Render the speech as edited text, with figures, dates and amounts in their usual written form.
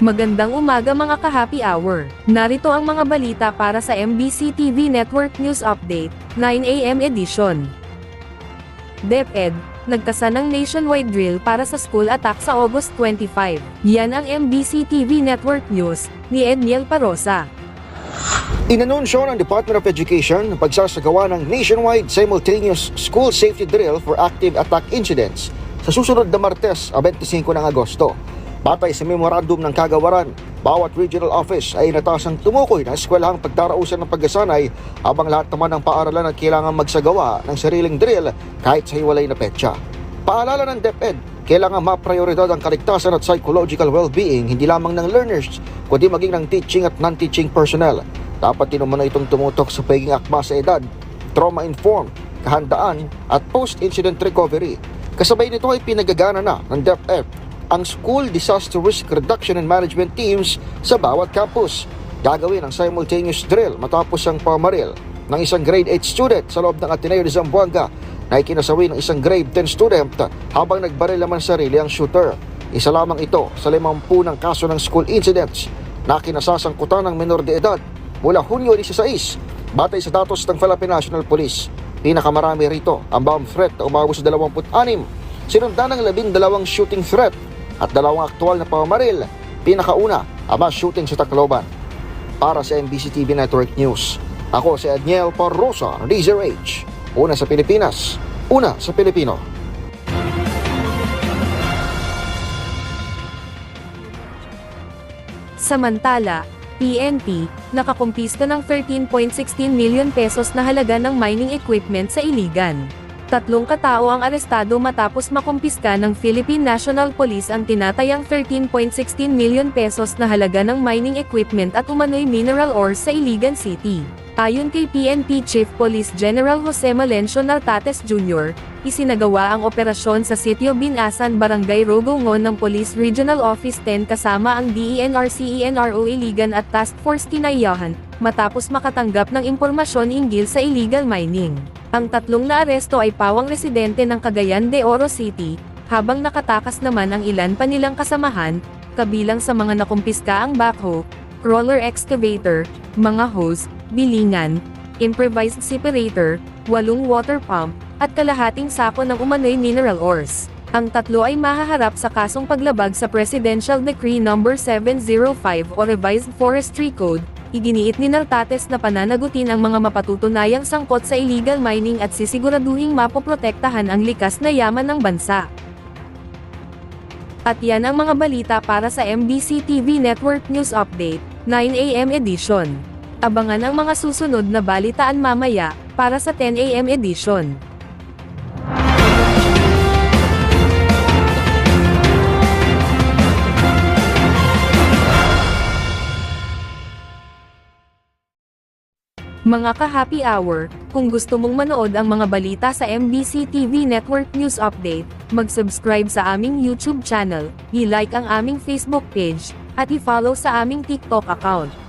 Magandang umaga mga ka-happy hour. Narito ang mga balita para sa MBC TV Network News Update, 9 AM edition. DepEd, nagtasa ng nationwide drill para sa school attack sa August 25. Yan ang MBC TV Network News, ni Edniel Parosa. Inanunsyo ng Department of Education ang pagsasagawa ng nationwide simultaneous school safety drill for active attack incidents sa susunod na Martes, 25 ng Agosto. Batay sa memorandum ng kagawaran, bawat regional office ay inatasang tumukoy na eskwelahang pagdarausan ng pagkasanay habang lahat naman ng paaralan at kailangan magsagawa ng sariling drill kahit sa hiwalay na petsa. Paalala ng DepEd, kailangan maprioridad ang kaligtasan at psychological well-being hindi lamang ng learners kundi maging ng teaching at non-teaching personnel. Dapat din naman itong tumutok sa pagiging akma sa edad, trauma-informed, kahandaan at post-incident recovery. Kasabay nito ay pinagagana na ng DepEd ang School Disaster Risk Reduction and Management Teams sa bawat campus. Gagawin ang simultaneous drill matapos ang pamaril ng isang grade 8 student sa loob ng Ateneo de Zamboanga na ikinasawi ng isang grade 10 student habang nagbaril naman sarili ang shooter. Isa lamang ito sa 50 ng kaso ng school incidents na kinasasangkutan ng menor de edad mula Hunyo 16, batay sa datos ng Philippine National Police. Pinakamarami rito ang bomb threat na umabot sa 26, sinundan ng 12 shooting threat at 2 aktual na pamamaril. Pinakauna, ang mass shooting sa Tacloban. Para sa MBC TV Network News, ako si Edniel Parosa, DZRH. Una sa Pilipinas, una sa Pilipino. Samantala, PNP, nakakumpista ng 13.16 million pesos na halaga ng mining equipment sa Iligan. 3 katao ang arestado matapos makumpiska ng Philippine National Police ang tinatayang 13.16 million pesos na halaga ng mining equipment at umano'y mineral ores sa Iligan City. Ayon kay PNP Chief Police General Jose Malencio Nartates Jr., isinagawa ang operasyon sa Sitio Binasan, Barangay Rogongon ng Police Regional Office 10 kasama ang DENR-CENRO Iligan at Task Force Tinayahan, matapos makatanggap ng impormasyon hinggil sa illegal mining. Ang 3 na aresto ay pawang residente ng Cagayan de Oro City, habang nakatakas naman ang ilan pa nilang kasamahan, kabilang sa mga nakumpiska ang backhoe, roller excavator, mga hose, bilingan, improvised separator, 8 water pump, at kalahating sako ng umano'y mineral ores. Ang 3 ay mahaharap sa kasong paglabag sa Presidential Decree No. 705 o Revised Forestry Code. Iginiit ni Nartates na pananagutin ang mga mapatutunayang sangkot sa illegal mining at sisiguraduhing mapoprotektahan ang likas na yaman ng bansa. At yan ang mga balita para sa MBC TV Network News Update, 9 AM edition. Abangan ang mga susunod na balitaan mamaya, para sa 10 AM edition. Mga ka-happy hour, kung gusto mong manood ang mga balita sa MBC TV Network News Update, mag-subscribe sa aming YouTube channel, i-like ang aming Facebook page, at i-follow sa aming TikTok account.